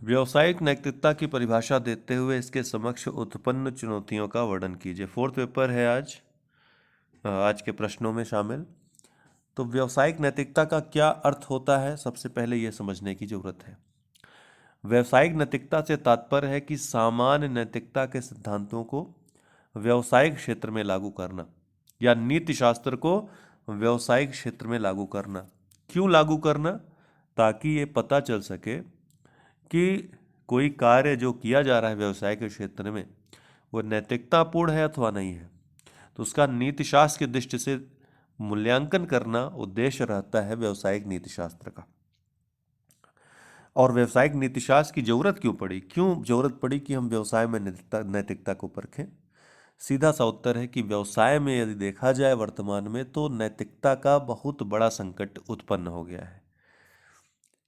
व्यावसायिक नैतिकता की परिभाषा देते हुए इसके समक्ष उत्पन्न चुनौतियों का वर्णन कीजिए। फोर्थ पेपर है आज के प्रश्नों में शामिल। तो व्यावसायिक नैतिकता का क्या अर्थ होता है, सबसे पहले यह समझने की जरूरत है। व्यावसायिक नैतिकता से तात्पर्य है कि सामान्य नैतिकता के सिद्धांतों को व्यावसायिक क्षेत्र में लागू करना या नीति शास्त्र को व्यावसायिक क्षेत्र में लागू करना। क्यों लागू करना? ताकि ये पता चल सके कि कोई कार्य जो किया जा रहा है व्यवसाय के क्षेत्र में वो नैतिकतापूर्ण है अथवा नहीं है। तो उसका नीतिशास्त्र की दृष्टि से मूल्यांकन करना उद्देश्य रहता है व्यावसायिक नीतिशास्त्र का। और व्यावसायिक नीतिशास्त्र की जरूरत क्यों पड़ी? क्यों जरूरत पड़ी कि हम व्यवसाय में नैतिकता को परखें? सीधा सा उत्तर है कि व्यवसाय में यदि देखा जाए वर्तमान में तो नैतिकता का बहुत बड़ा संकट उत्पन्न हो गया है।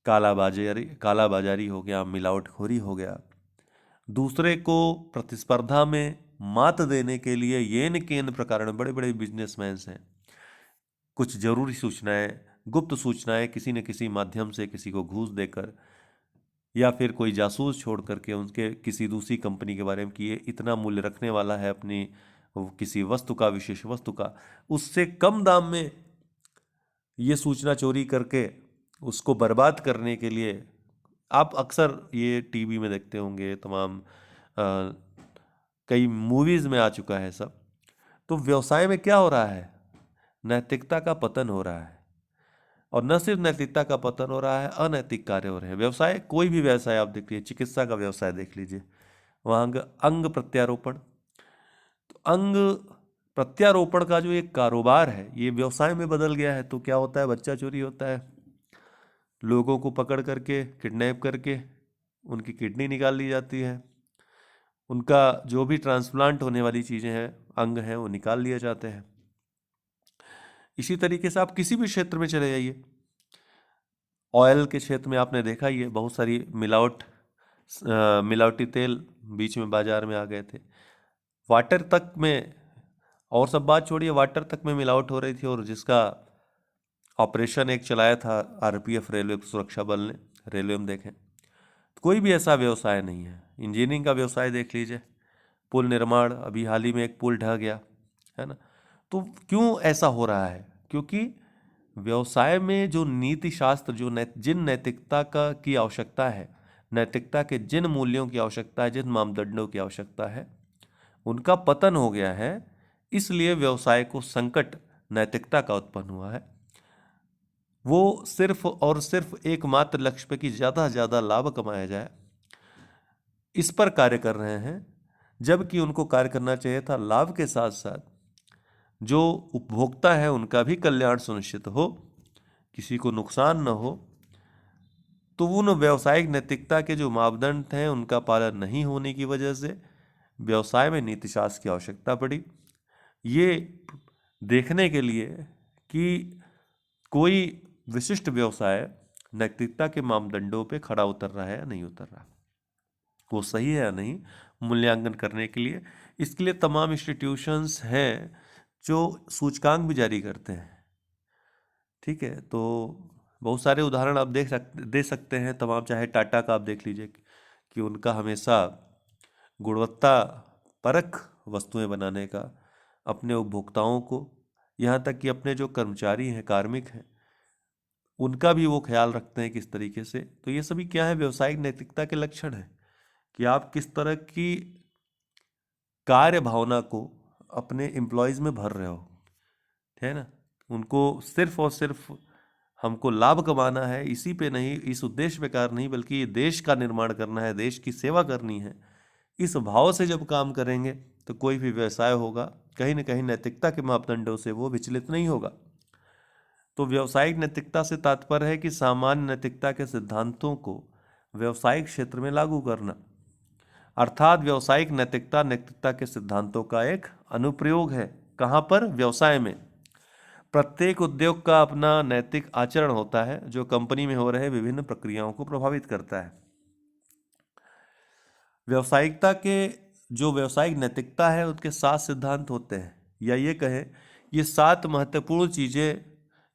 कालाबाजारी हो गया, मिलावटखोरी हो गया। दूसरे को प्रतिस्पर्धा में मात देने के लिए येन केन प्रकार बड़े बड़े बिजनेसमैन हैं, कुछ जरूरी सूचनाएं, गुप्त सूचनाएं किसी न किसी माध्यम से किसी को घूस देकर या फिर कोई जासूस छोड़ करके उनके किसी दूसरी कंपनी के बारे में कि ये इतना मूल्य रखने वाला है अपनी किसी वस्तु का, विशेष वस्तु का, उससे कम दाम में ये सूचना चोरी करके उसको बर्बाद करने के लिए। आप अक्सर ये टीवी में देखते होंगे, तमाम कई मूवीज में आ चुका है सब। तो व्यवसाय में क्या हो रहा है? नैतिकता का पतन हो रहा है। और न सिर्फ नैतिकता का पतन हो रहा है, अनैतिक कार्य हो रहे हैं। व्यवसाय, कोई भी व्यवसाय आप देख लीजिए, चिकित्सा का व्यवसाय देख लीजिए, वहाँ अंग प्रत्यारोपण। तो अंग प्रत्यारोपण का जो एक कारोबार है ये व्यवसाय में बदल गया है। तो क्या होता है? बच्चा चोरी होता है, लोगों को पकड़ करके किडनैप करके उनकी किडनी निकाल ली जाती है, उनका जो भी ट्रांसप्लांट होने वाली चीज़ें हैं, अंग हैं, वो निकाल लिए जाते हैं। इसी तरीके से आप किसी भी क्षेत्र में चले जाइए, ऑयल के क्षेत्र में आपने देखा ही है, बहुत सारी मिलावटी तेल बीच में बाजार में आ गए थे। वाटर तक में, और सब बात छोड़िए, वाटर तक में मिलावट हो रही थी। और जिसका ऑपरेशन एक चलाया था आरपीएफ, रेलवे सुरक्षा बल ने, रेलवे में देखें, कोई भी ऐसा व्यवसाय नहीं है। इंजीनियरिंग का व्यवसाय देख लीजिए, पुल निर्माण, अभी हाल ही में एक पुल ढह गया है ना। तो क्यों ऐसा हो रहा है? क्योंकि व्यवसाय में जो नीति शास्त्र, जिन नैतिकता का की आवश्यकता है, नैतिकता के जिन मूल्यों की आवश्यकता है, जिन मापदंडों की आवश्यकता है, उनका पतन हो गया है। इसलिए व्यवसाय को संकट नैतिकता का उत्पन्न हुआ है। वो सिर्फ और सिर्फ एकमात्र लक्ष्य पे कि ज़्यादा से ज़्यादा लाभ कमाया जाए, इस पर कार्य कर रहे हैं। जबकि उनको कार्य करना चाहिए था लाभ के साथ साथ जो उपभोक्ता है उनका भी कल्याण सुनिश्चित हो, किसी को नुकसान न हो। तो उन व्यावसायिक नैतिकता के जो मापदंड हैं उनका पालन नहीं होने की वजह से व्यवसाय में नीतिशास्त्र की आवश्यकता पड़ी, ये देखने के लिए कि कोई विशिष्ट व्यवसाय नैतिकता के मापदंडों पे खड़ा उतर रहा है या नहीं उतर रहा, वो सही है या नहीं, मूल्यांकन करने के लिए। इसके लिए तमाम इंस्टीट्यूशंस हैं जो सूचकांक भी जारी करते हैं। ठीक है, तो बहुत सारे उदाहरण आप दे सकते हैं तमाम, चाहे टाटा का आप देख लीजिए कि उनका हमेशा गुणवत्ता परख वस्तुएं बनाने का, अपने उपभोक्ताओं को, यहाँ तक कि अपने जो कर्मचारी हैं, कार्मिक हैं, उनका भी वो ख्याल रखते हैं किस तरीके से। तो ये सभी क्या है? व्यवसायिक नैतिकता के लक्षण है कि आप किस तरह की कार्य भावना को अपने एम्प्लॉयज़ में भर रहे हो, है ना। उनको सिर्फ और सिर्फ हमको लाभ कमाना है, इसी पे नहीं, इस उद्देश्य पे कार्य नहीं, बल्कि देश का निर्माण करना है, देश की सेवा करनी है। इस भाव से जब काम करेंगे तो कोई भी व्यवसाय होगा कहीं ना कहीं नैतिकता के मापदंडों से वो विचलित नहीं होगा। तो व्यावसायिक नैतिकता से तात्पर्य है कि सामान्य नैतिकता के सिद्धांतों को व्यावसायिक क्षेत्र में लागू करना। अर्थात व्यावसायिक नैतिकता नैतिकता के सिद्धांतों का एक अनुप्रयोग है। कहाँ पर? व्यवसाय में। प्रत्येक उद्योग का अपना नैतिक आचरण होता है जो कंपनी में हो रहे विभिन्न प्रक्रियाओं को प्रभावित करता है। व्यावसायिकता के जो व्यावसायिक नैतिकता है उसके 7 सिद्धांत होते हैं, या ये कहें ये 7 महत्वपूर्ण चीज़ें,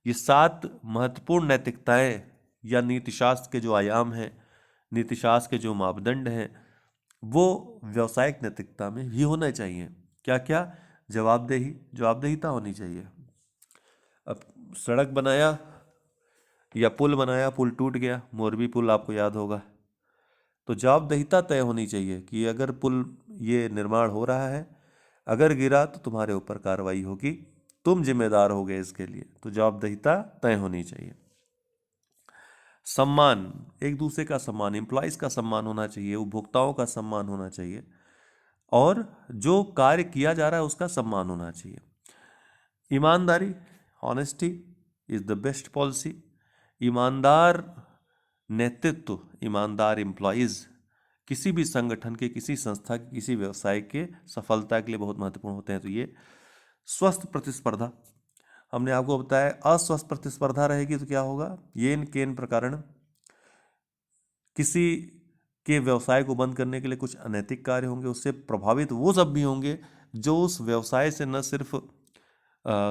ये 7 महत्वपूर्ण नैतिकताएं या नीतिशास्त्र के जो आयाम हैं, नीतिशास्त्र के जो मापदंड हैं वो व्यावसायिक नैतिकता में भी होना चाहिए। क्या क्या? जवाबदेहिता होनी चाहिए। अब सड़क बनाया या पुल बनाया, पुल टूट गया, मोरबी पुल आपको याद होगा, तो जवाबदेहिता तय होनी चाहिए कि अगर पुल ये निर्माण हो रहा है, अगर गिरा तो तुम्हारे ऊपर कार्रवाई होगी, तुम जिम्मेदार होगे इसके लिए, तो जवाबदेहिता तय होनी चाहिए। सम्मान, एक दूसरे का सम्मान, एम्प्लॉयज का सम्मान होना चाहिए, उपभोक्ताओं का सम्मान होना चाहिए, और जो कार्य किया जा रहा है उसका सम्मान होना चाहिए। ईमानदारी, honesty is the best policy. ईमानदार नेतृत्व, ईमानदार एम्प्लॉयज किसी भी संगठन के, किसी संस्था के, किसी व्यवसाय के सफलता के लिए बहुत महत्वपूर्ण होते हैं। तो ये स्वस्थ प्रतिस्पर्धा, हमने आपको बताया, अस्वस्थ प्रतिस्पर्धा रहेगी तो क्या होगा, येन केन प्रकरण, किसी के व्यवसाय को बंद करने के लिए कुछ अनैतिक कार्य होंगे, उससे प्रभावित वो सब भी होंगे जो उस व्यवसाय से न सिर्फ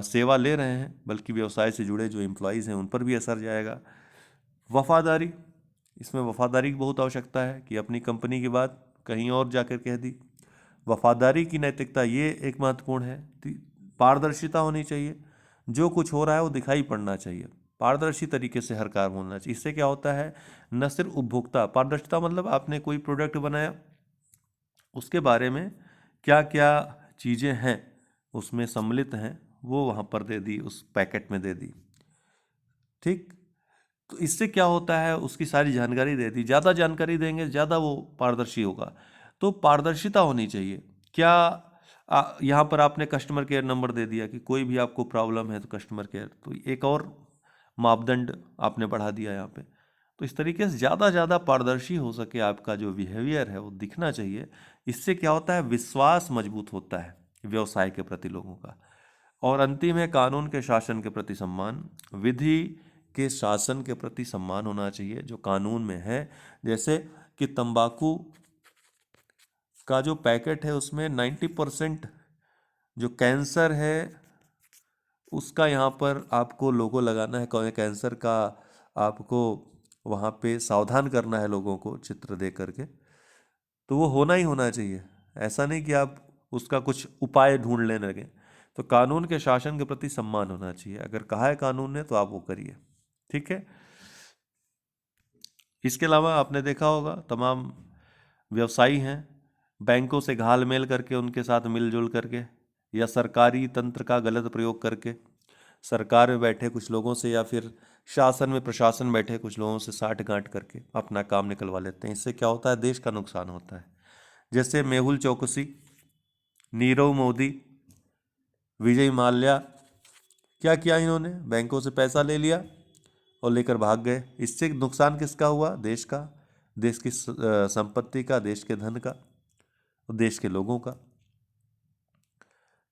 सेवा ले रहे हैं बल्कि व्यवसाय से जुड़े जो एम्प्लॉयज़ हैं उन पर भी असर जाएगा। वफादारी, इसमें वफादारी की बहुत आवश्यकता है कि अपनी कंपनी की बात कहीं और जाकर कह दी। वफादारी की नैतिकता ये एक महत्वपूर्ण है। पारदर्शिता होनी चाहिए, जो कुछ हो रहा है वो दिखाई पड़ना चाहिए, पारदर्शी तरीके से हर कार्य होना चाहिए। इससे क्या होता है, न सिर्फ उपभोक्ता, पारदर्शिता मतलब आपने कोई प्रोडक्ट बनाया, उसके बारे में क्या क्या चीज़ें हैं उसमें सम्मिलित हैं वो वहाँ पर दे दी, उस पैकेट में दे दी, ठीक। तो इससे क्या होता है, उसकी सारी जानकारी दे दी, ज़्यादा जानकारी देंगे ज़्यादा वो पारदर्शी होगा। तो पारदर्शिता होनी चाहिए। क्या यहाँ पर आपने कस्टमर केयर नंबर दे दिया कि कोई भी आपको प्रॉब्लम है तो कस्टमर केयर, तो एक और मापदंड आपने बढ़ा दिया यहाँ पे। तो इस तरीके से ज़्यादा पारदर्शी हो सके, आपका जो बिहेवियर है वो दिखना चाहिए। इससे क्या होता है, विश्वास मजबूत होता है व्यवसाय के प्रति लोगों का। और अंतिम है कानून के शासन के प्रति सम्मान, विधि के शासन के प्रति सम्मान होना चाहिए जो कानून में है। जैसे कि तंबाकू का जो पैकेट है उसमें 90% जो कैंसर है उसका यहाँ पर आपको लोगो लगाना है, कैंसर का आपको वहाँ पे सावधान करना है लोगों को चित्र दे करके, तो वो होना ही होना चाहिए। ऐसा नहीं कि आप उसका कुछ उपाय ढूंढ लेने लगे। तो कानून के शासन के प्रति सम्मान होना चाहिए, अगर कहा है कानून ने तो आप वो करिए, ठीक है। इसके अलावा आपने देखा होगा तमाम व्यवसायी हैं, बैंकों से घाल मेल करके, उनके साथ मिलजुल करके, या सरकारी तंत्र का गलत प्रयोग करके, सरकार में बैठे कुछ लोगों से या फिर शासन में प्रशासन बैठे कुछ लोगों से साठ गांठ करके अपना काम निकलवा लेते हैं। इससे क्या होता है, देश का नुकसान होता है। जैसे मेहुल चौकसी, नीरव मोदी, विजय माल्या, क्या किया इन्होंने, बैंकों से पैसा ले लिया और लेकर भाग गए। इससे नुकसान किसका हुआ, देश का, देश की संपत्ति का, देश के धन का और देश के लोगों का,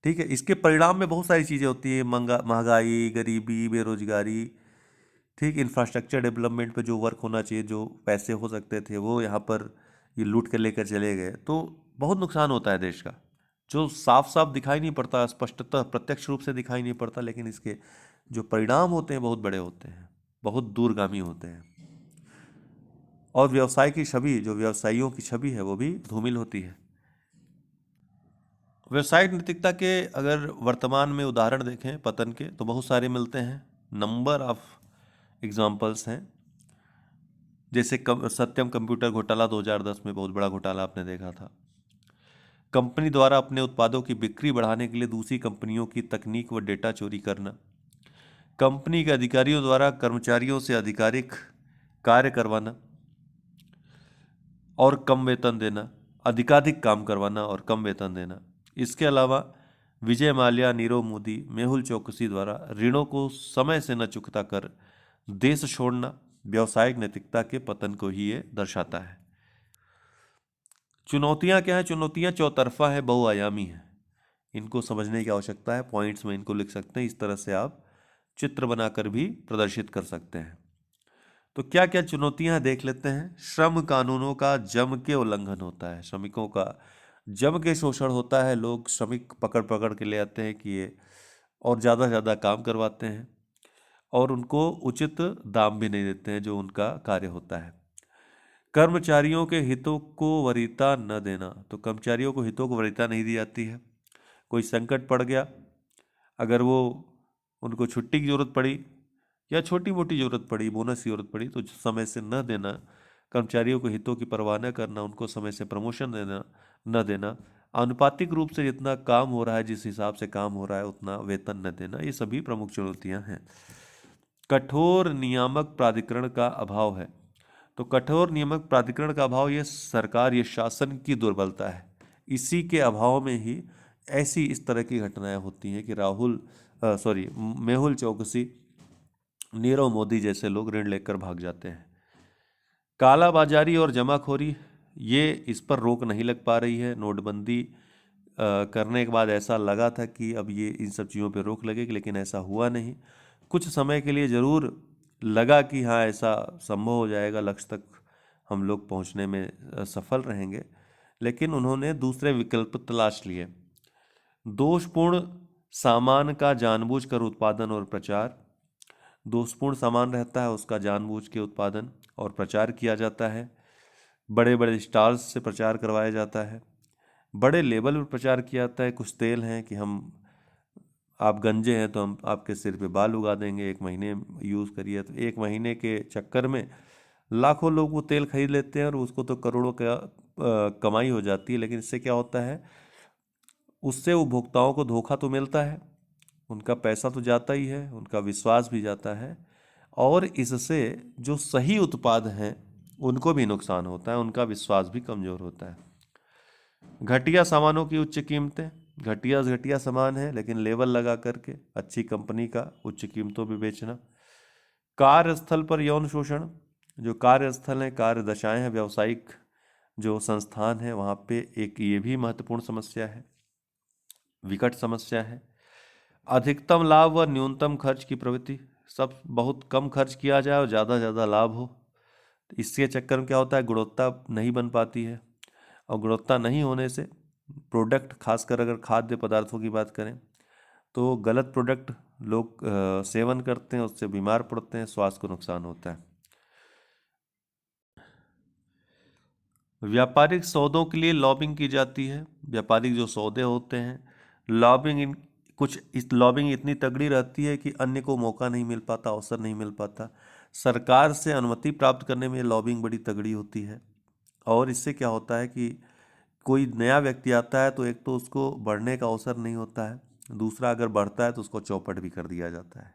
ठीक है। इसके परिणाम में बहुत सारी चीज़ें होती है, महंगाई, गरीबी, बेरोजगारी, ठीक। इंफ्रास्ट्रक्चर डेवलपमेंट पे जो वर्क होना चाहिए, जो पैसे हो सकते थे वो यहाँ पर ये लूट कर लेकर चले गए, तो बहुत नुकसान होता है देश का, जो साफ साफ दिखाई नहीं पड़ता, स्पष्टतः प्रत्यक्ष रूप से दिखाई नहीं पड़ता, लेकिन इसके जो परिणाम होते हैं बहुत बड़े होते हैं, बहुत दूरगामी होते हैं। और व्यवसाय की छवि, जो व्यवसायियों की छवि है वो भी धूमिल होती है। व्यवसायिक नैतिकता के अगर वर्तमान में उदाहरण देखें पतन के तो बहुत सारे मिलते हैं, नंबर ऑफ एग्जाम्पल्स हैं। जैसे सत्यम कंप्यूटर घोटाला 2010 में बहुत बड़ा घोटाला आपने देखा था। कंपनी द्वारा अपने उत्पादों की बिक्री बढ़ाने के लिए दूसरी कंपनियों की तकनीक व डेटा चोरी करना, कंपनी के अधिकारियों द्वारा कर्मचारियों से आधिकारिक कार्य करवाना और कम वेतन देना, अधिकाधिक काम करवाना और कम वेतन देना। इसके अलावा विजय माल्या, नीरव मोदी, मेहुल चौकसी द्वारा ऋणों को समय से न चुकता कर देश छोड़ना व्यावसायिक नैतिकता के पतन को ही ये दर्शाता है। चुनौतियां क्या है, चुनौतियां चौतरफा है, बहुआयामी है, इनको समझने की आवश्यकता है। पॉइंट्स में इनको लिख सकते हैं, इस तरह से आप चित्र बनाकर भी प्रदर्शित कर सकते हैं। तो क्या क्या चुनौतियां देख लेते हैं। श्रम कानूनों का जम के उल्लंघन होता है, श्रमिकों का जम के शोषण होता है, लोग श्रमिक पकड़ पकड़ के ले आते हैं कि ये, और ज़्यादा से ज़्यादा काम करवाते हैं और उनको उचित दाम भी नहीं देते हैं जो उनका कार्य होता है। कर्मचारियों के हितों को वरीयता न देना, तो कर्मचारियों को हितों को वरीयता नहीं दी जाती है। कोई संकट पड़ गया, अगर वो उनको छुट्टी की ज़रूरत पड़ी या छोटी मोटी ज़रूरत पड़ी, बोनस की ज़रूरत पड़ी, तो समय से न देना, कर्मचारियों को हितों की परवाह न करना, उनको समय से प्रमोशन देना न देना, आनुपातिक रूप से जितना काम हो रहा है, जिस हिसाब से काम हो रहा है उतना वेतन न देना, ये सभी प्रमुख चुनौतियां हैं। कठोर नियामक प्राधिकरण का अभाव है, तो कठोर नियामक प्राधिकरण का अभाव ये सरकार, ये शासन की दुर्बलता है। इसी के अभाव में ही ऐसी इस तरह की घटनाएं होती हैं कि मेहुल चौकसी, नीरव मोदी जैसे लोग ऋण लेकर भाग जाते हैं। कालाबाजारी और जमाखोरी, ये इस पर रोक नहीं लग पा रही है। नोटबंदी करने के बाद ऐसा लगा था कि अब ये इन सब चीज़ों पे रोक लगेगी, लेकिन ऐसा हुआ नहीं। कुछ समय के लिए ज़रूर लगा कि हाँ ऐसा संभव हो जाएगा, लक्ष्य तक हम लोग पहुंचने में सफल रहेंगे, लेकिन उन्होंने दूसरे विकल्प तलाश लिए। दोषपूर्ण सामान का जानबूझकर उत्पादन और प्रचार, दोषपूर्ण सामान रहता है उसका जानबूझ के उत्पादन और प्रचार किया जाता है। बड़े बड़े स्टॉल्स से प्रचार करवाया जाता है, बड़े लेवल पर प्रचार किया जाता है। कुछ तेल हैं कि आप गंजे हैं तो हम आपके सिर पे बाल उगा देंगे, 1 महीने यूज़ करिए। तो 1 महीने के चक्कर में लाखों लोग वो तेल खरीद लेते हैं और उसको तो करोड़ों का कमाई हो जाती है। लेकिन इससे क्या होता है, उससे उपभोक्ताओं को धोखा तो मिलता है, उनका पैसा तो जाता ही है, उनका विश्वास भी जाता है, और इससे जो सही उत्पाद हैं उनको भी नुकसान होता है, उनका विश्वास भी कमज़ोर होता है। घटिया सामानों की उच्च कीमतें, घटिया से घटिया सामान है लेकिन लेबल लगा करके अच्छी कंपनी का उच्च कीमतों पे बेचना। कार्यस्थल पर यौन शोषण, जो कार्यस्थल है, कार्य दशाएं हैं, व्यावसायिक जो संस्थान है वहाँ पे एक ये भी महत्वपूर्ण समस्या है, विकट समस्या है। अधिकतम लाभ व न्यूनतम खर्च की प्रवृत्ति, सब बहुत कम खर्च किया जाए और ज़्यादा ज़्यादा लाभ हो। इसके चक्कर में क्या होता है, गुणवत्ता नहीं बन पाती है, और गुणवत्ता नहीं होने से प्रोडक्ट, खासकर अगर खाद्य पदार्थों की बात करें तो गलत प्रोडक्ट लोग सेवन करते हैं, उससे बीमार पड़ते हैं, स्वास्थ्य को नुकसान होता है। व्यापारिक सौदों के लिए लॉबिंग की जाती है। व्यापारिक जो सौदे होते हैं, इस लॉबिंग इतनी तगड़ी रहती है कि अन्य को मौका नहीं मिल पाता, अवसर नहीं मिल पाता। सरकार से अनुमति प्राप्त करने में लॉबिंग बड़ी तगड़ी होती है, और इससे क्या होता है कि कोई नया व्यक्ति आता है तो एक तो उसको बढ़ने का अवसर नहीं होता है, दूसरा अगर बढ़ता है तो उसको चौपट भी कर दिया जाता है।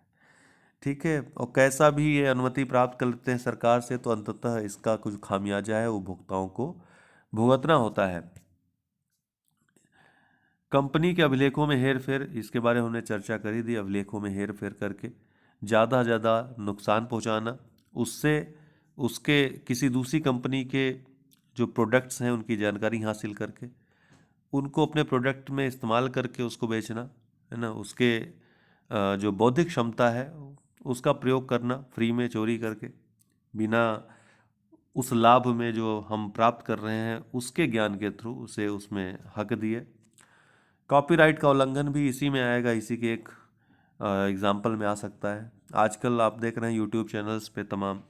ठीक है, और कैसा भी ये अनुमति प्राप्त कर लेते हैं सरकार से, तो अंततः इसका कुछ खामियाजा है, उपभोक्ताओं को भुगतना होता है। कंपनी के अभिलेखों में हेर फेर, इसके बारे में हमने चर्चा करी थी। अभिलेखों में हेर फेर करके ज़्यादा ज़्यादा नुकसान पहुंचाना, उससे उसके किसी दूसरी कंपनी के जो प्रोडक्ट्स हैं उनकी जानकारी हासिल करके उनको अपने प्रोडक्ट में इस्तेमाल करके उसको बेचना, है ना, उसके जो बौद्धिक क्षमता है उसका प्रयोग करना, फ्री में चोरी करके, बिना उस लाभ में जो हम प्राप्त कर रहे हैं उसके ज्ञान के थ्रू उसे उसमें हक दिए। कॉपीराइट का उल्लंघन भी इसी में आएगा, इसी के एक एग्जाम्पल में आ सकता है। आजकल आप देख रहे हैं यूट्यूब चैनल्स पे तमाम,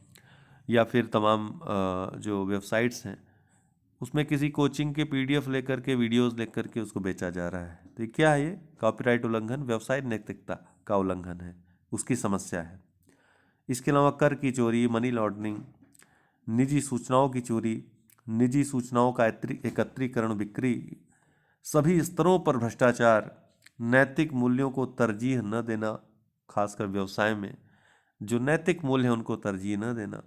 या फिर तमाम जो वेबसाइट्स हैं उसमें किसी कोचिंग के पीडीएफ लेकर के, वीडियोस लेकर के उसको बेचा जा रहा है। तो ये क्या है, ये कॉपीराइट उल्लंघन, व्यवसाय नैतिकता का उल्लंघन है, उसकी समस्या है। इसके अलावा कर की चोरी, मनी लॉन्ड्रिंग, निजी सूचनाओं की चोरी, निजी सूचनाओं का एकत्रीकरण, बिक्री, सभी स्तरों पर भ्रष्टाचार, नैतिक मूल्यों को तरजीह न देना, खासकर व्यवसाय में जो नैतिक मूल्य हैं उनको तरजीह न देना,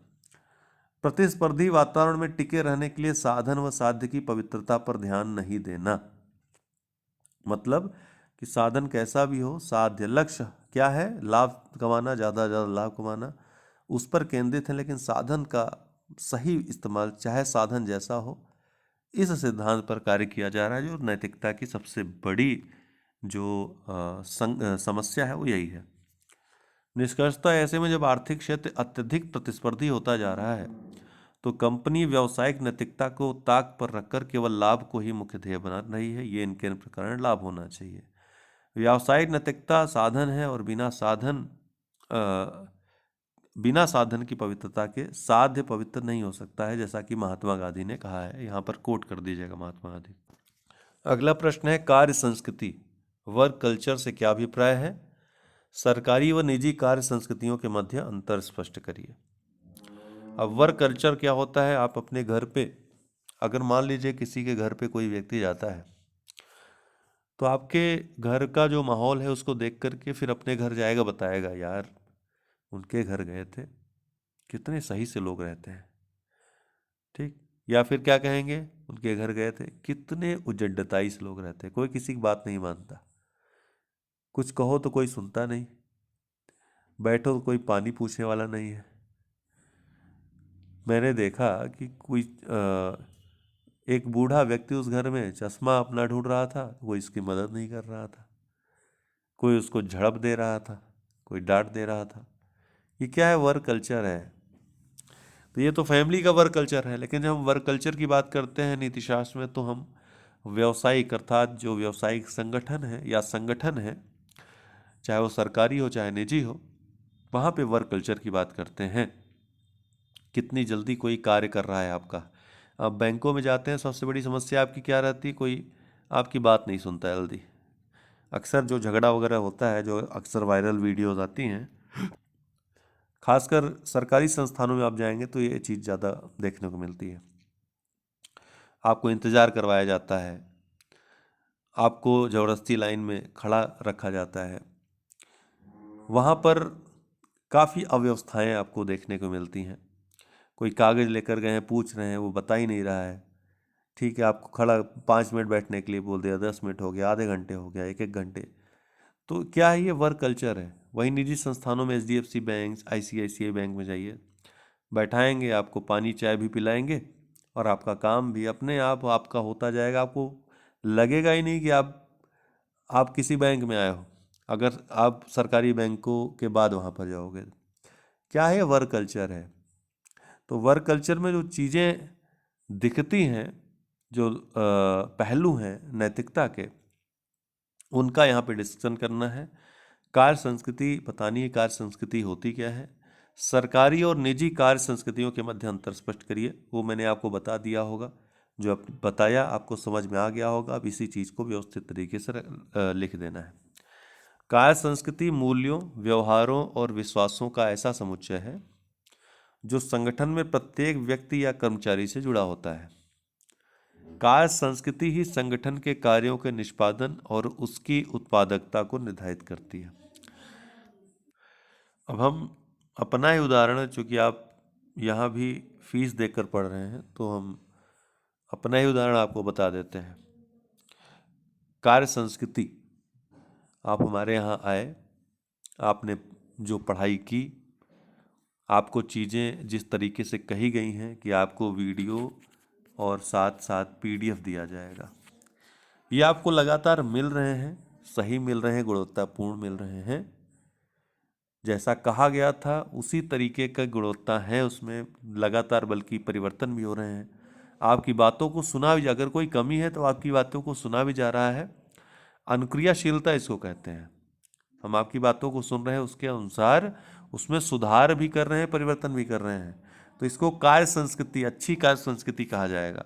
प्रतिस्पर्धी वातावरण में टिके रहने के लिए साधन व साध्य की पवित्रता पर ध्यान नहीं देना। मतलब कि साधन कैसा भी हो, साध्य, लक्ष्य क्या है, लाभ कमाना, ज़्यादा ज़्यादा लाभ कमाना, उस पर केंद्रित है, लेकिन साधन का सही इस्तेमाल, चाहे साधन जैसा हो, इस सिद्धांत पर कार्य किया जा रहा है। जो नैतिकता की सबसे बड़ी जो समस्या है वो यही है। निष्कर्षतः ऐसे में जब आर्थिक क्षेत्र अत्यधिक प्रतिस्पर्धी होता जा रहा है तो कंपनी व्यावसायिक नैतिकता को ताक पर रखकर केवल लाभ को ही मुख्य ध्येय बना रही है। ये इनके प्रकार लाभ होना चाहिए। व्यावसायिक नैतिकता साधन है, और बिना साधन बिना साधन की पवित्रता के साध्य पवित्र नहीं हो सकता है, जैसा कि महात्मा गांधी ने कहा है। यहाँ पर कोट कर दीजिएगा महात्मा गांधी। अगला प्रश्न है, कार्य संस्कृति वर्क कल्चर से क्या अभिप्राय है? सरकारी व निजी कार्य संस्कृतियों के मध्य अंतर स्पष्ट करिए। अब वर्क कल्चर क्या होता है? आप अपने घर पे, अगर मान लीजिए किसी के घर पे कोई व्यक्ति जाता है, तो आपके घर का जो माहौल है उसको देख करके फिर अपने घर जाएगा, बताएगा यार उनके घर गए थे, कितने सही से लोग रहते हैं, ठीक। या फिर क्या कहेंगे, उनके घर गए थे, कितने उजड्डताई से लोग रहते हैं, कोई किसी की बात नहीं मानता, कुछ कहो तो कोई सुनता नहीं, बैठो तो कोई पानी पूछने वाला नहीं है। मैंने देखा कि कोई एक बूढ़ा व्यक्ति उस घर में चश्मा अपना ढूंढ रहा था, वो इसकी मदद नहीं कर रहा था, कोई उसको झड़प दे रहा था, कोई डांट दे रहा था। ये क्या है? वर्क कल्चर है। तो ये तो फैमिली का वर्क कल्चर है। लेकिन जब हम वर्क कल्चर की बात करते हैं नीति शास्त्र में, तो हम व्यावसायिक अर्थात जो व्यावसायिक संगठन है या संगठन है, चाहे वो सरकारी हो चाहे निजी हो, वहाँ पे वर्क कल्चर की बात करते हैं। कितनी जल्दी कोई कार्य कर रहा है आपका। आप बैंकों में जाते हैं, सबसे बड़ी समस्या आपकी क्या रहती है? कोई आपकी बात नहीं सुनता जल्दी। अक्सर जो झगड़ा वगैरह होता है, जो अक्सर वायरल वीडियोज़ आती हैं, खासकर सरकारी संस्थानों में आप जाएंगे तो ये चीज़ ज़्यादा देखने को मिलती है। आपको इंतज़ार करवाया जाता है, आपको ज़बरदस्ती लाइन में खड़ा रखा जाता है, वहाँ पर काफ़ी अव्यवस्थाएं आपको देखने को मिलती हैं। कोई कागज़ लेकर गए हैं, पूछ रहे हैं, वो बता ही नहीं रहा है, ठीक है, आपको खड़ा 5 मिनट बैठने के लिए बोल दिया, 10 मिनट हो गया, आधे घंटे हो गया, एक एक घंटे। तो क्या है? ये वर्क कल्चर है। वहीं निजी संस्थानों में HDFC बैंक, ICICI बैंक में जाइए, बैठाएंगे, आपको पानी चाय भी पिलाएंगे और आपका काम भी अपने आप आपका होता जाएगा। आपको लगेगा ही नहीं कि आप किसी बैंक में आए हो, अगर आप सरकारी बैंकों के बाद वहाँ पर जाओगे। क्या है? वर्क कल्चर है। तो वर्क कल्चर में जो चीज़ें दिखती हैं, जो पहलू हैं नैतिकता के, उनका यहाँ पे डिस्कशन करना है। कार्य संस्कृति, पता नहीं ये कार्य संस्कृति होती क्या है? सरकारी और निजी कार्य संस्कृतियों के मध्य अंतर स्पष्ट करिए। वो मैंने आपको बता दिया होगा, जो बताया आपको समझ में आ गया होगा। अब इसी चीज़ को व्यवस्थित तरीके से लिख देना है। कार्य संस्कृति मूल्यों, व्यवहारों और विश्वासों का ऐसा समुच्चय है जो संगठन में प्रत्येक व्यक्ति या कर्मचारी से जुड़ा होता है। कार्य संस्कृति ही संगठन के कार्यों के निष्पादन और उसकी उत्पादकता को निर्धारित करती है। अब हम अपना ही उदाहरण, चूंकि आप यहाँ भी फीस देकर पढ़ रहे हैं, तो हम अपना ही उदाहरण आपको बता देते हैं। कार्य संस्कृति, आप हमारे यहाँ आए, आपने जो पढ़ाई की, आपको चीज़ें जिस तरीके से कही गई हैं कि आपको वीडियो और साथ साथ PDF दिया जाएगा, ये आपको लगातार मिल रहे हैं, सही मिल रहे हैं, गुणवत्तापूर्ण मिल रहे हैं, जैसा कहा गया था उसी तरीके का गुणवत्ता है उसमें लगातार, बल्कि परिवर्तन भी हो रहे हैं। आपकी बातों को सुना भी, अगर कोई कमी है तो आपकी बातों को सुना भी जा रहा है। अनुक्रियाशीलता इसको कहते हैं। हम आपकी बातों को सुन रहे हैं, उसके अनुसार उसमें सुधार भी कर रहे हैं, परिवर्तन भी कर रहे हैं। तो इसको कार्य संस्कृति, अच्छी कार्य संस्कृति कहा जाएगा।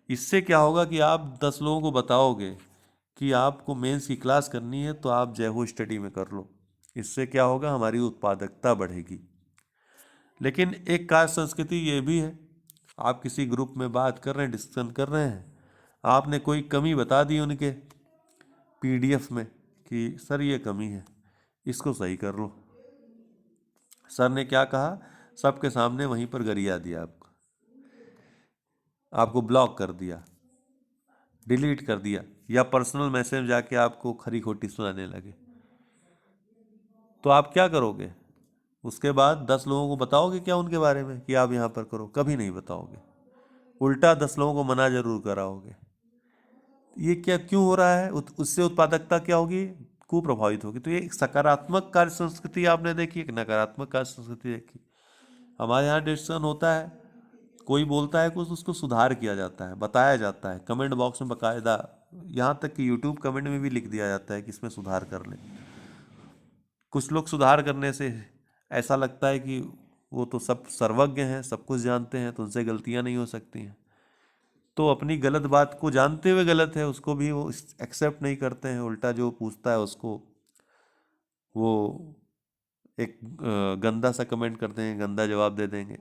इससे क्या होगा कि आप 10 लोगों को बताओगे कि आपको मेंस की क्लास करनी है तो आप जय हो स्टडी में कर लो। इससे क्या होगा? हमारी उत्पादकता बढ़ेगी। लेकिन एक कार्य संस्कृति ये भी है, आप किसी ग्रुप में बात कर रहे हैं, डिस्कशन कर रहे हैं, आपने कोई कमी बता दी उनके PDF में कि सर ये कमी है, इसको सही कर लो। सर ने क्या कहा? सबके सामने वहीं पर गरिया दिया, आपको ब्लॉक कर दिया, डिलीट कर दिया, या पर्सनल मैसेज जाके आपको खरी खोटी सुनाने लगे। तो आप क्या करोगे? उसके बाद 10 लोगों को बताओगे क्या उनके बारे में कि आप यहाँ पर करो? कभी नहीं बताओगे। उल्टा 10 लोगों को मना जरूर कराओगे। ये क्या क्यों हो रहा है? उससे उत्पादकता क्या होगी? कुप्रभावित होगी। तो ये एक सकारात्मक कार्य संस्कृति आपने देखी, एक नकारात्मक कार्य संस्कृति देखी। हमारे यहाँ डिस्कशन होता है, कोई बोलता है कुछ, उसको सुधार किया जाता है, बताया जाता है, कमेंट बॉक्स में बाकायदा, यहाँ तक कि YouTube कमेंट में भी लिख दिया जाता है कि इसमें सुधार कर लें। कुछ लोग सुधार करने से ऐसा लगता है कि वो तो सब सर्वज्ञ हैं, सब कुछ जानते हैं, तो उनसे गलतियां नहीं हो सकती हैं। तो अपनी गलत बात को जानते हुए गलत है उसको भी वो एक्सेप्ट नहीं करते हैं, उल्टा जो पूछता है उसको वो एक गंदा सा कमेंट करते हैं, गंदा जवाब दे देंगे।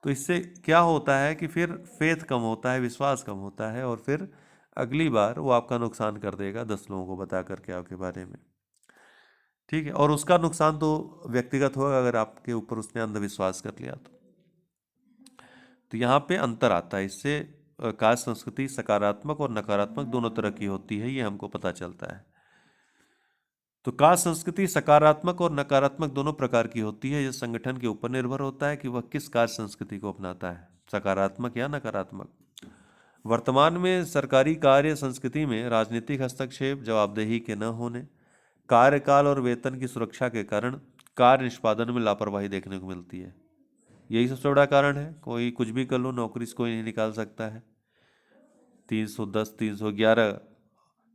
तो इससे क्या होता है कि फिर फेथ कम होता है, विश्वास कम होता है, और फिर अगली बार वो आपका नुकसान कर देगा 10 लोगों को बता करके आपके बारे में। ठीक है, और उसका नुकसान तो व्यक्तिगत होगा अगर आपके ऊपर उसने अंधविश्वास कर लिया तो यहाँ पे अंतर आता है। इससे कार्य संस्कृति सकारात्मक और नकारात्मक दोनों तरह की होती है, ये हमको पता चलता है। तो कार्य संस्कृति सकारात्मक और नकारात्मक दोनों प्रकार की होती है। यह संगठन के ऊपर निर्भर होता है कि वह किस कार्य संस्कृति को अपनाता है, सकारात्मक या नकारात्मक। वर्तमान में सरकारी कार्य संस्कृति में राजनीतिक हस्तक्षेप, जवाबदेही के न होने, कार्यकाल और वेतन की सुरक्षा के कारण कार्य निष्पादन में लापरवाही देखने को मिलती है। यही सबसे बड़ा कारण है। कोई कुछ भी कर लो, नौकरी से कोई नहीं निकाल सकता है। 310 311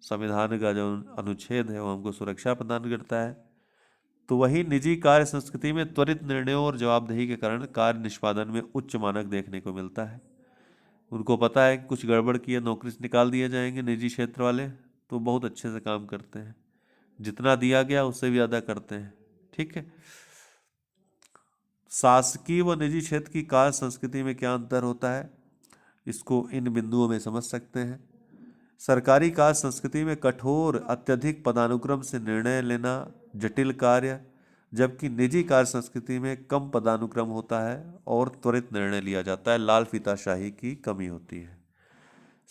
संविधान का जो अनुच्छेद है वो हमको सुरक्षा प्रदान करता है। तो वही निजी कार्य संस्कृति में त्वरित निर्णयों और जवाबदेही के कारण कार्य निष्पादन में उच्च मानक देखने को मिलता है। उनको पता है कि कुछ गड़बड़ किया नौकरी से निकाल दिए जाएंगे। निजी क्षेत्र वाले तो बहुत अच्छे से काम करते हैं, जितना दिया गया उससे भी ज़्यादा करते हैं। ठीक है, शासकीय व निजी क्षेत्र की कार्य संस्कृति में क्या अंतर होता है, इसको इन बिंदुओं में समझ सकते हैं। सरकारी कार्य संस्कृति में कठोर अत्यधिक पदानुक्रम से निर्णय लेना जटिल कार्य, जबकि निजी कार्य संस्कृति में कम पदानुक्रम होता है और त्वरित निर्णय लिया जाता है, लाल फीताशाही की कमी होती है।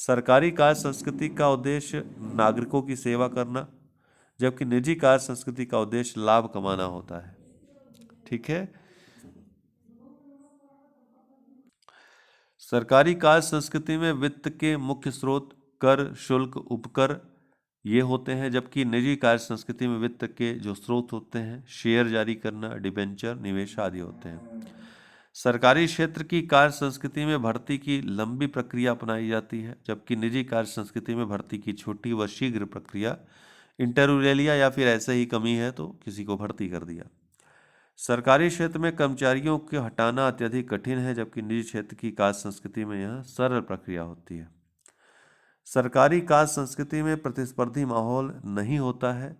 सरकारी कार्य संस्कृति का उद्देश्य नागरिकों की सेवा करना, जबकि निजी कार्य संस्कृति का उद्देश्य लाभ कमाना होता है। ठीक है, सरकारी कार्य संस्कृति में वित्त के मुख्य स्रोत कर, शुल्क, उपकर ये होते हैं, जबकि निजी कार्य संस्कृति में वित्त के जो स्रोत होते हैं शेयर जारी करना, डिबेंचर, निवेश आदि होते हैं। सरकारी क्षेत्र की कार्य संस्कृति में भर्ती की लंबी प्रक्रिया अपनाई जाती है, जबकि निजी कार्य संस्कृति में भर्ती की छोटी व शीघ्र प्रक्रिया, इंटरव्यू ले लिया या फिर ऐसे ही कमी है तो किसी को भर्ती कर दिया। सरकारी क्षेत्र में कर्मचारियों को हटाना अत्यधिक कठिन है, जबकि निजी क्षेत्र की कार्य संस्कृति में यह सरल प्रक्रिया होती है। सरकारी कार्य संस्कृति में प्रतिस्पर्धी माहौल नहीं होता है,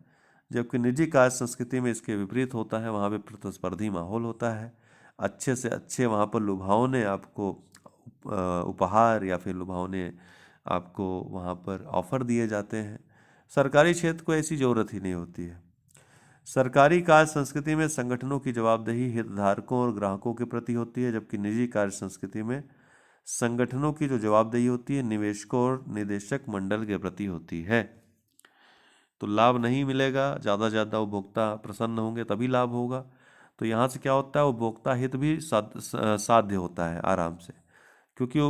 जबकि निजी कार्य संस्कृति में इसके विपरीत होता है, वहाँ पे प्रतिस्पर्धी माहौल होता है। अच्छे से अच्छे वहाँ पर लुभावने आपको उपहार या फिर लुभावने आपको वहाँ पर ऑफर दिए जाते हैं। सरकारी क्षेत्र को ऐसी ज़रूरत ही नहीं होती है। सरकारी कार्य संस्कृति में संगठनों की जवाबदेही हितधारकों और ग्राहकों के प्रति होती है, जबकि निजी कार्य संस्कृति में संगठनों की जो जवाबदेही होती है निवेशकों और निदेशक मंडल के प्रति होती है। तो लाभ नहीं मिलेगा, ज़्यादा से ज़्यादा उपभोक्ता प्रसन्न होंगे तभी लाभ होगा। तो यहाँ से क्या होता है, उपभोक्ता हित भी साध्य होता है आराम से, क्योंकि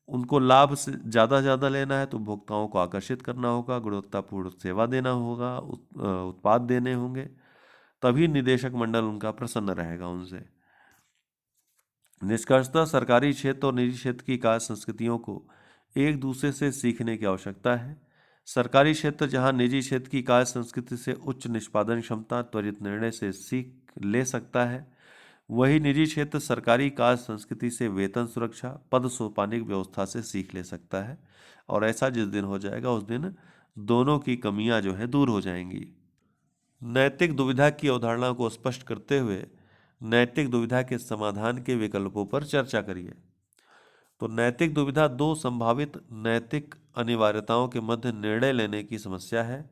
उनको लाभ से ज़्यादा लेना है तो उपभोक्ताओं को आकर्षित करना होगा, गुणवत्तापूर्ण सेवा देना होगा, उत्पाद देने होंगे, तभी निदेशक मंडल उनका प्रसन्न रहेगा उनसे। निष्कर्षतः सरकारी क्षेत्र और निजी क्षेत्र की कार्य संस्कृतियों को एक दूसरे से सीखने की आवश्यकता है। सरकारी क्षेत्र जहां निजी क्षेत्र की कार्य संस्कृति से उच्च निष्पादन क्षमता, त्वरित निर्णय से सीख ले सकता है, वही निजी क्षेत्र सरकारी कार्य संस्कृति से वेतन सुरक्षा, पद सोपानिक व्यवस्था से सीख ले सकता है। और ऐसा जिस दिन हो जाएगा उस दिन दोनों की कमियां जो है दूर हो जाएंगी। नैतिक दुविधा की अवधारणा को स्पष्ट करते हुए नैतिक दुविधा के समाधान के विकल्पों पर चर्चा करिए। तो नैतिक दुविधा दो संभावित नैतिक अनिवार्यताओं के मध्य निर्णय लेने की समस्या है।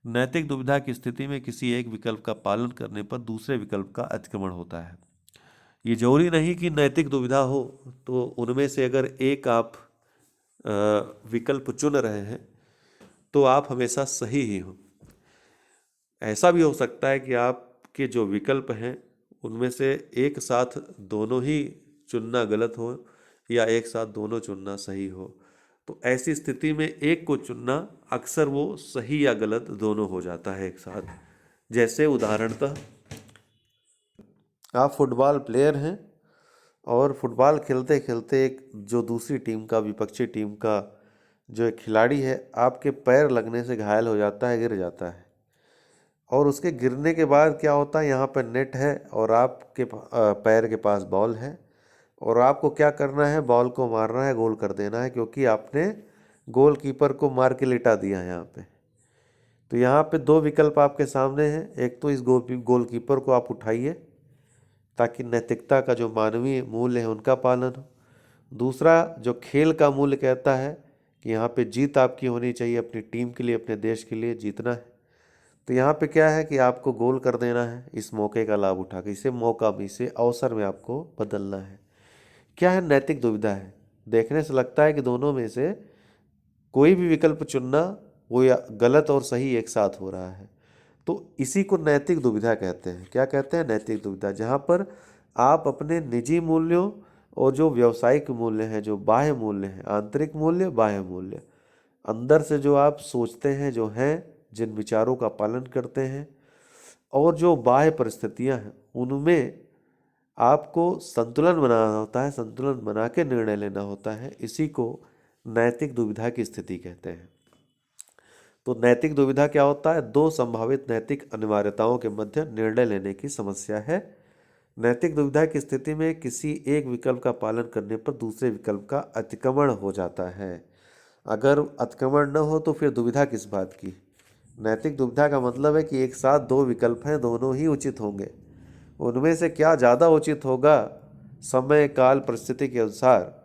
नैतिक दुविधा की स्थिति में किसी एक विकल्प का पालन करने पर दूसरे विकल्प का अतिक्रमण होता है। ये जरूरी नहीं कि नैतिक दुविधा हो तो उनमें से अगर एक आप विकल्प चुन रहे हैं तो आप हमेशा सही ही हो। ऐसा भी हो सकता है कि आपके जो विकल्प हैं उनमें से एक साथ दोनों ही चुनना गलत हो या एक साथ दोनों चुनना सही हो। तो ऐसी स्थिति में एक को चुनना अक्सर वो सही या गलत दोनों हो जाता है एक साथ। जैसे उदाहरणतः आप फुटबॉल प्लेयर हैं और फुटबॉल खेलते खेलते एक जो दूसरी टीम का, विपक्षी टीम का जो एक खिलाड़ी है आपके पैर लगने से घायल हो जाता है, गिर जाता है। और उसके गिरने के बाद क्या होता है, यहाँ पर नेट है और आपके पैर के पास बॉल है और आपको क्या करना है, बॉल को मारना है, गोल कर देना है, क्योंकि आपने गोलकीपर को मार के लिटा दिया है यहाँ पे। तो यहाँ पे दो विकल्प आपके सामने हैं। एक तो इस गोलकीपर को आप उठाइए ताकि नैतिकता का जो मानवीय मूल्य है उनका पालन हो। दूसरा जो खेल का मूल्य कहता है कि यहाँ पे जीत आपकी होनी चाहिए, अपनी टीम के लिए, अपने देश के लिए जीतना है। तो यहाँ पे क्या है कि आपको गोल कर देना है, इस मौके का लाभ उठा के, इसे मौका में, इसे अवसर में आपको बदलना है। क्या है, नैतिक दुविधा है। देखने से लगता है कि दोनों में से कोई भी विकल्प चुनना वो या गलत और सही एक साथ हो रहा है। तो इसी को नैतिक दुविधा कहते हैं। क्या कहते हैं, नैतिक दुविधा, जहाँ पर आप अपने निजी मूल्यों और जो व्यावसायिक मूल्य हैं, जो बाह्य मूल्य हैं, आंतरिक मूल्य, बाह्य मूल्य, अंदर से जो आप सोचते हैं, जो हैं, जिन विचारों का पालन करते हैं, और जो बाह्य परिस्थितियां हैं, उनमें आपको संतुलन बनाना होता है, संतुलन बना के निर्णय लेना होता है। इसी को नैतिक दुविधा की स्थिति कहते हैं। तो नैतिक दुविधा क्या होता है, दो संभावित नैतिक अनिवार्यताओं के मध्य निर्णय लेने की समस्या है। नैतिक दुविधा की स्थिति में किसी एक विकल्प का पालन करने पर दूसरे विकल्प का अतिक्रमण हो जाता है। अगर अतिक्रमण न हो तो फिर दुविधा किस बात की। नैतिक दुविधा का मतलब है कि एक साथ दो विकल्प हैं, दोनों ही उचित होंगे, उनमें से क्या ज़्यादा उचित होगा, समय काल परिस्थिति के अनुसार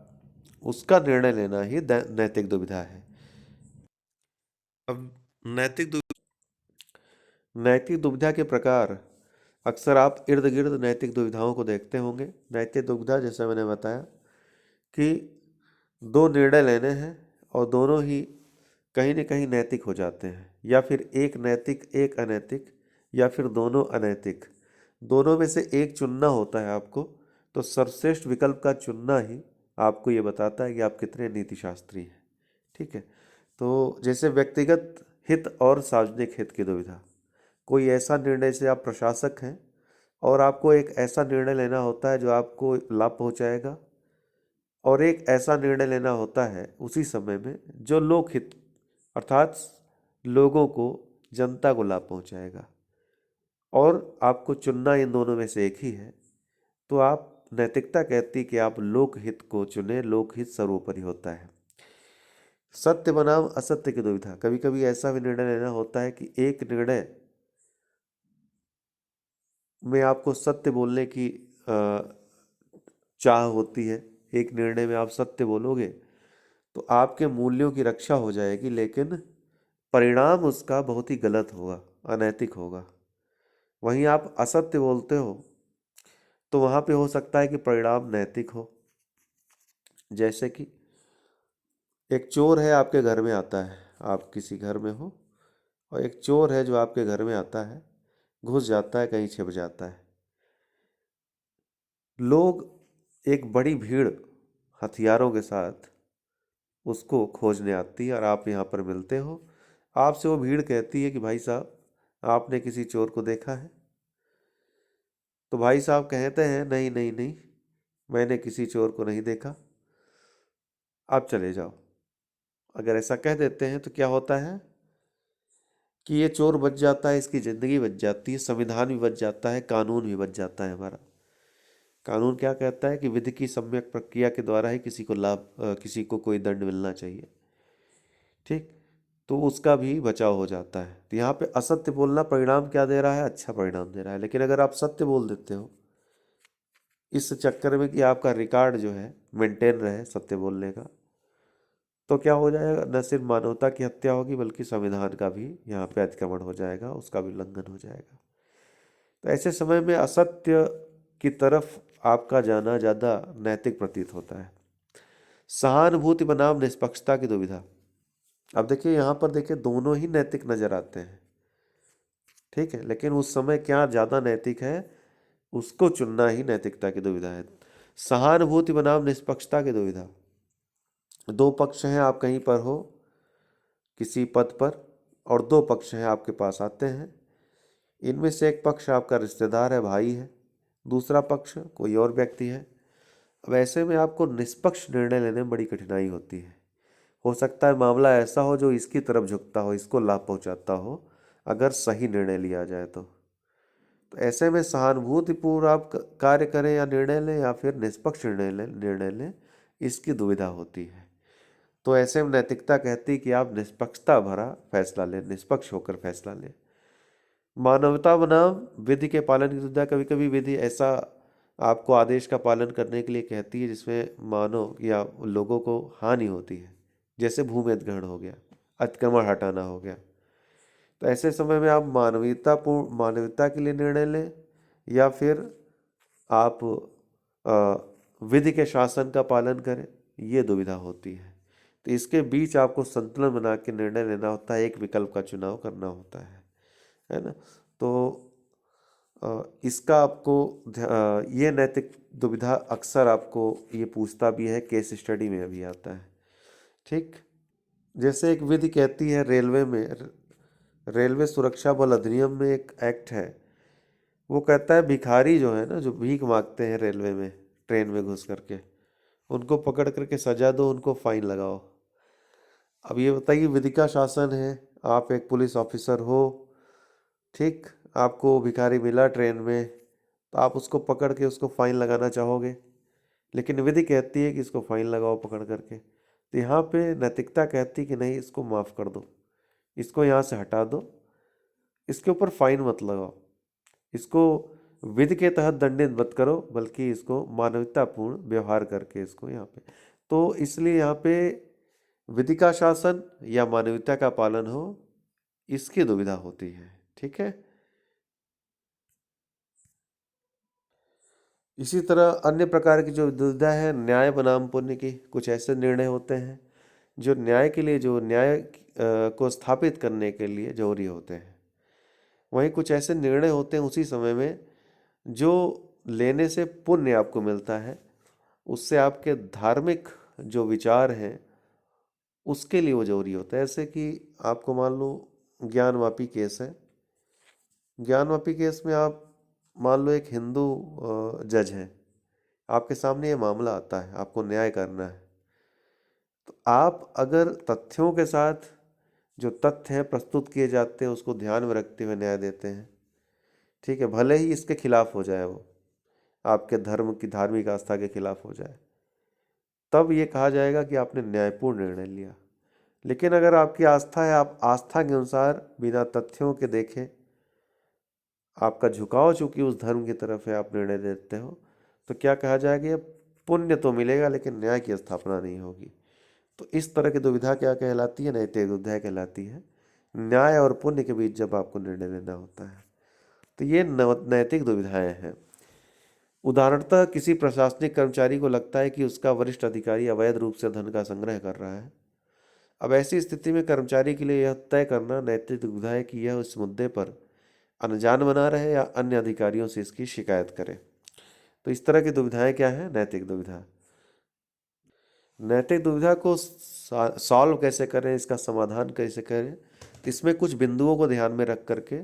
उसका निर्णय लेना ही नैतिक दुविधा है। अब नैतिक दुविधा के प्रकार अक्सर आप इर्द गिर्द नैतिक दुविधाओं को देखते होंगे। नैतिक दुविधा, जैसे मैंने बताया कि दो निर्णय लेने हैं और दोनों ही कहीं न कहीं नैतिक हो जाते हैं, या फिर एक नैतिक एक अनैतिक, या फिर दोनों अनैतिक। दोनों में से एक चुनना होता है आपको, तो सर्वश्रेष्ठ विकल्प का चुनना ही आपको ये बताता है कि आप कितने नीतिशास्त्री हैं। ठीक है। तो जैसे व्यक्तिगत हित और सार्वजनिक हित की दुविधा, कोई ऐसा निर्णय से आप प्रशासक हैं और आपको एक ऐसा निर्णय लेना होता है जो आपको लाभ पहुंचाएगा, और एक ऐसा निर्णय लेना होता है उसी समय में जो लोकहित अर्थात लोगों को, जनता को लाभ पहुंचाएगा, और आपको चुनना इन दोनों में से एक ही है। तो आप, नैतिकता कहती कि आप लोकहित को चुने, लोकहित सर्वोपरि होता है। सत्य बनाम असत्य की दुविधा, कभी कभी ऐसा भी निर्णय लेना होता है कि एक निर्णय में आपको सत्य बोलने की चाह होती है। एक निर्णय में आप सत्य बोलोगे तो आपके मूल्यों की रक्षा हो जाएगी, लेकिन परिणाम उसका बहुत ही गलत होगा, अनैतिक होगा। वहीं आप असत्य बोलते हो तो वहाँ पे हो सकता है कि परिणाम नैतिक हो। जैसे कि एक चोर है, आपके घर में आता है, आप किसी घर में हो और एक चोर है जो आपके घर में आता है, घुस जाता है, कहीं छिप जाता है। लोग, एक बड़ी भीड़ हथियारों के साथ उसको खोजने आती है और आप यहाँ पर मिलते हो। आपसे वो भीड़ कहती है कि भाई साहब, आपने किसी चोर को देखा है? तो भाई साहब कहते हैं, नहीं नहीं नहीं, मैंने किसी चोर को नहीं देखा, आप चले जाओ। अगर ऐसा कह देते हैं तो क्या होता है कि ये चोर बच जाता है, इसकी ज़िंदगी बच जाती है, संविधान भी बच जाता है, कानून भी बच जाता है हमारा। कानून क्या कहता है कि विधि की सम्यक प्रक्रिया के द्वारा ही किसी को किसी को कोई दंड मिलना चाहिए। ठीक। तो उसका भी बचाव हो जाता है। तो यहाँ पे असत्य बोलना परिणाम क्या दे रहा है, अच्छा परिणाम दे रहा है। लेकिन अगर आप सत्य बोल देते हो इस चक्कर में कि आपका रिकॉर्ड जो है मेंटेन रहे सत्य बोलने का, तो क्या हो जाएगा, न सिर्फ मानवता की हत्या होगी बल्कि संविधान का भी यहाँ पे अतिक्रमण हो जाएगा, उसका भी उल्लंघन हो जाएगा। तो ऐसे समय में असत्य की तरफ आपका जाना ज़्यादा नैतिक प्रतीत होता है। सहानुभूति बनाम निष्पक्षता की दुविधा, अब देखिए यहाँ पर, देखिए दोनों ही नैतिक नजर आते हैं। ठीक है, लेकिन उस समय क्या ज़्यादा नैतिक है उसको चुनना ही नैतिकता की दुविधा है। सहानुभूति बनाम निष्पक्षता की दुविधा, दो पक्ष हैं, आप कहीं पर हो किसी पद पर और दो पक्ष हैं आपके पास आते हैं। इनमें से एक पक्ष आपका रिश्तेदार है, भाई है, दूसरा पक्ष कोई और व्यक्ति है। अब ऐसे में आपको निष्पक्ष निर्णय लेने में बड़ी कठिनाई होती है। हो सकता है मामला ऐसा हो जो इसकी तरफ झुकता हो, इसको लाभ पहुंचाता हो, अगर सही निर्णय लिया जाए तो ऐसे में सहानुभूतिपूर्ण आप कार्य करें या निर्णय लें या फिर निष्पक्ष निर्णय लें, इसकी दुविधा होती है। तो ऐसे में नैतिकता कहती है कि आप निष्पक्षता भरा फैसला लें, निष्पक्ष होकर फैसला लें। मानवता बनाम विधि के पालन की दुविधा, कभी कभी विधि ऐसा आपको आदेश का पालन करने के लिए कहती है जिसमें मानव या लोगों को हानि होती है, जैसे भूमि अधिग्रहण हो गया, अतिक्रमण हटाना हो गया। तो ऐसे समय में आप मानवता के लिए निर्णय लें या फिर आप विधि के शासन का पालन करें, ये दुविधा होती है। तो इसके बीच आपको संतुलन बना के निर्णय लेना होता है, एक विकल्प का चुनाव करना होता है ना। तो इसका आपको ये नैतिक दुविधा अक्सर आपको ये पूछता भी है, केस स्टडी में भी आता है। ठीक, जैसे एक विधि कहती है रेलवे सुरक्षा बल अधिनियम में एक एक्ट है, वो कहता है भिखारी जो है ना, जो भीख मांगते हैं रेलवे में ट्रेन में घुस करके, उनको पकड़ करके सजा दो, उनको फाइन लगाओ। अब ये बताइए, विधि का शासन है, आप एक पुलिस ऑफिसर हो, ठीक, आपको भिखारी मिला ट्रेन में, तो आप उसको पकड़ के उसको फाइन लगाना चाहोगे, लेकिन विधि कहती है कि इसको फाइन लगाओ पकड़ करके। तो यहाँ पे नैतिकता कहती कि नहीं, इसको माफ़ कर दो, इसको यहाँ से हटा दो, इसके ऊपर फाइन मत लगाओ, इसको विधि के तहत दंडित मत करो, बल्कि इसको मानवतापूर्ण व्यवहार करके इसको यहाँ पे। तो इसलिए यहाँ पे विधि का शासन या मानवता का पालन हो, इसकी दुविधा होती है। ठीक है। इसी तरह अन्य प्रकार की जो दुविधा है, न्याय बनाम पुण्य की, कुछ ऐसे निर्णय होते हैं जो न्याय के लिए, जो न्याय को स्थापित करने के लिए जरूरी होते हैं। वहीं कुछ ऐसे निर्णय होते हैं उसी समय में जो लेने से पुण्य आपको मिलता है, उससे आपके धार्मिक जो विचार हैं उसके लिए वो जरूरी होता है। ऐसे कि आपको मान लो ज्ञानवापी केस है, ज्ञानवापी केस में आप मान लो एक हिंदू जज है, आपके सामने ये मामला आता है, आपको न्याय करना है। तो आप अगर तथ्यों के साथ जो तथ्य हैं प्रस्तुत किए जाते हैं उसको ध्यान में रखते हुए न्याय देते हैं, ठीक है, भले ही इसके खिलाफ हो जाए, वो आपके धर्म की धार्मिक आस्था के खिलाफ हो जाए, तब ये कहा जाएगा कि आपने न्यायपूर्ण निर्णय लिया। लेकिन अगर आपकी आस्था है, आप आस्था के अनुसार बिना तथ्यों के देखे, आपका झुकाव चूंकि उस धर्म की तरफ है, आप निर्णय देते हो, तो क्या कहा जाएगा, ये पुण्य तो मिलेगा लेकिन न्याय की स्थापना नहीं होगी। तो इस तरह की दुविधा क्या कहलाती है, नैतिक दुविधा कहलाती है। न्याय और पुण्य के बीच जब आपको निर्णय लेना होता है, तो ये नैतिक दुविधाएं हैं। उदाहरणतः किसी प्रशासनिक कर्मचारी को लगता है कि उसका वरिष्ठ अधिकारी अवैध रूप से धन का संग्रह कर रहा है। अब ऐसी स्थिति में कर्मचारी के लिए यह तय करना नैतिक दुविधा है कि यह उस मुद्दे पर अनजान बना रहे या अन्य अधिकारियों से इसकी शिकायत करे। तो इस तरह की दुविधाएं क्या है, नैतिक दुविधा। नैतिक दुविधा को सॉल्व कैसे करें, इसका समाधान कैसे करें, इसमें कुछ बिंदुओं को ध्यान में रख करके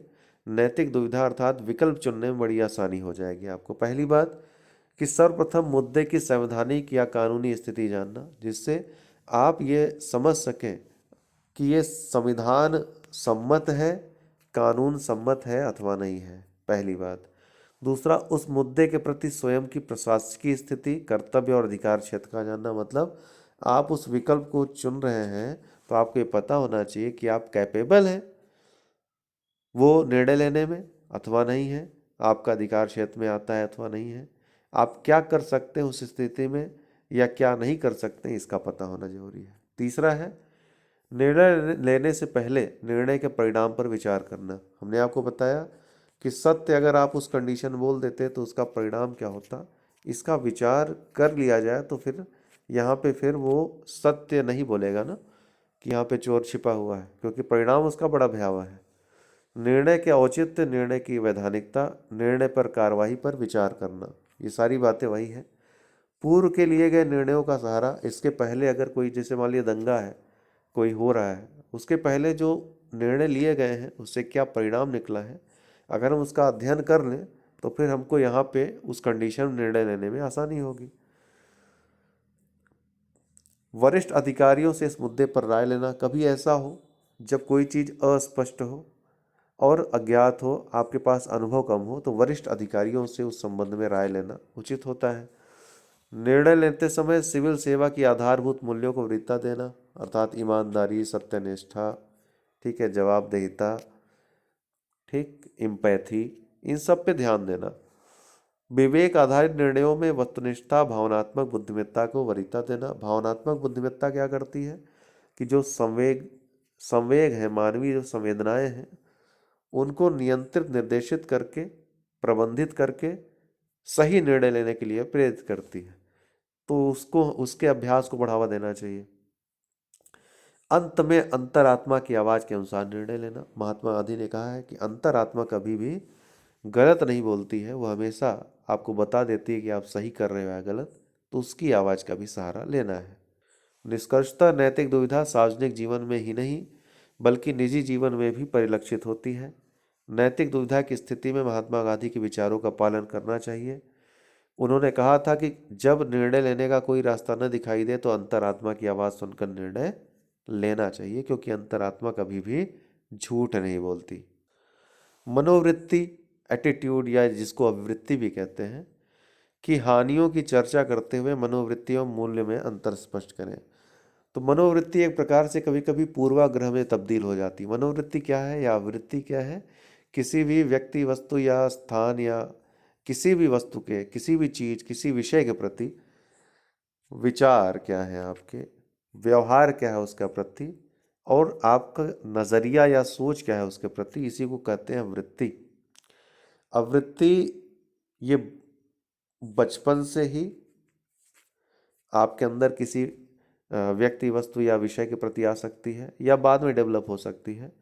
नैतिक दुविधा अर्थात विकल्प चुनने में बड़ी आसानी हो जाएगी आपको। पहली बात कि सर्वप्रथम मुद्दे की संवैधानिक या कानूनी स्थिति जानना, जिससे आप ये समझ सकें कि ये संविधान सम्मत है, कानून सम्मत है अथवा नहीं है, पहली बात। दूसरा, उस मुद्दे के प्रति स्वयं की प्रशासकीय स्थिति, कर्तव्य और अधिकार क्षेत्र का जानना, मतलब आप उस विकल्प को चुन रहे हैं तो आपको ये पता होना चाहिए कि आप कैपेबल हैं वो निर्णय लेने में अथवा नहीं है, आपका अधिकार क्षेत्र में आता है अथवा नहीं है, आप क्या कर सकते हैं उस स्थिति में या क्या नहीं कर सकते, इसका पता होना जरूरी है। तीसरा है निर्णय लेने से पहले निर्णय के परिणाम पर विचार करना। हमने आपको बताया कि सत्य अगर आप उस कंडीशन बोल देते तो उसका परिणाम क्या होता, इसका विचार कर लिया जाए तो फिर यहाँ पे फिर वो सत्य नहीं बोलेगा ना कि यहाँ पे चोर छिपा हुआ है, क्योंकि परिणाम उसका बड़ा भयावह है। निर्णय के औचित्य, निर्णय की वैधानिकता, निर्णय पर कार्रवाई पर विचार करना, ये सारी बातें वही है। पूर्व के लिए गए निर्णयों का सहारा, इसके पहले अगर कोई, जैसे मान लिया दंगा है, कोई हो रहा है, उसके पहले जो निर्णय लिए गए हैं उससे क्या परिणाम निकला है, अगर हम उसका अध्ययन कर लें तो फिर हमको यहाँ पे उस कंडीशन में निर्णय लेने में आसानी होगी। वरिष्ठ अधिकारियों से इस मुद्दे पर राय लेना, कभी ऐसा हो जब कोई चीज़ अस्पष्ट हो और अज्ञात हो, आपके पास अनुभव कम हो, तो वरिष्ठ अधिकारियों से उस संबंध में राय लेना उचित होता है। निर्णय लेते समय सिविल सेवा की आधारभूत मूल्यों को वरीयता देना, अर्थात ईमानदारी, सत्यनिष्ठा, ठीक है, जवाबदेहिता, ठीक, इम्पैथी, इन सब पे ध्यान देना। विवेक आधारित निर्णयों में वस्तुनिष्ठता, भावनात्मक बुद्धिमत्ता को वरीयता देना। भावनात्मक बुद्धिमत्ता क्या करती है कि जो संवेग संवेग है, मानवीय जो संवेदनाएं हैं, उनको नियंत्रित, निर्देशित करके, प्रबंधित करके सही निर्णय लेने के लिए प्रेरित करती है। तो उसको, उसके अभ्यास को बढ़ावा देना चाहिए। अंत में अंतरात्मा की आवाज के अनुसार निर्णय लेना। महात्मा गांधी ने कहा है कि अंतरात्मा कभी भी गलत नहीं बोलती है, वो हमेशा आपको बता देती है कि आप सही कर रहे हो या गलत, तो उसकी आवाज का भी सहारा लेना है। निष्कर्षतः नैतिक दुविधा सार्वजनिक जीवन में ही नहीं बल्कि निजी जीवन में भी परिलक्षित होती है। नैतिक दुविधा की स्थिति में महात्मा गांधी के विचारों का पालन करना चाहिए। उन्होंने कहा था कि जब निर्णय लेने का कोई रास्ता न दिखाई दे तो अंतरात्मा की आवाज़ सुनकर निर्णय लेना चाहिए, क्योंकि अंतरात्मा कभी भी झूठ नहीं बोलती। मनोवृत्ति, एटीट्यूड, या जिसको अभिवृत्ति भी कहते हैं, कि हानियों की चर्चा करते हुए मनोवृत्ति और मूल्य में अंतर स्पष्ट करें। तो मनोवृत्ति एक प्रकार से कभी कभी पूर्वाग्रह में तब्दील हो जाती है। मनोवृत्ति क्या है या वृत्ति क्या है? किसी भी व्यक्ति, वस्तु या स्थान या किसी भी वस्तु के, किसी भी चीज, किसी विषय के प्रति विचार क्या है आपके, व्यवहार क्या है उसका प्रति, और आपका नजरिया या सोच क्या है उसके प्रति, इसी को कहते हैं वृत्ति। अवृत्ति ये बचपन से ही आपके अंदर किसी व्यक्ति, वस्तु या विषय के प्रति आ सकती है या बाद में डेवलप हो सकती है।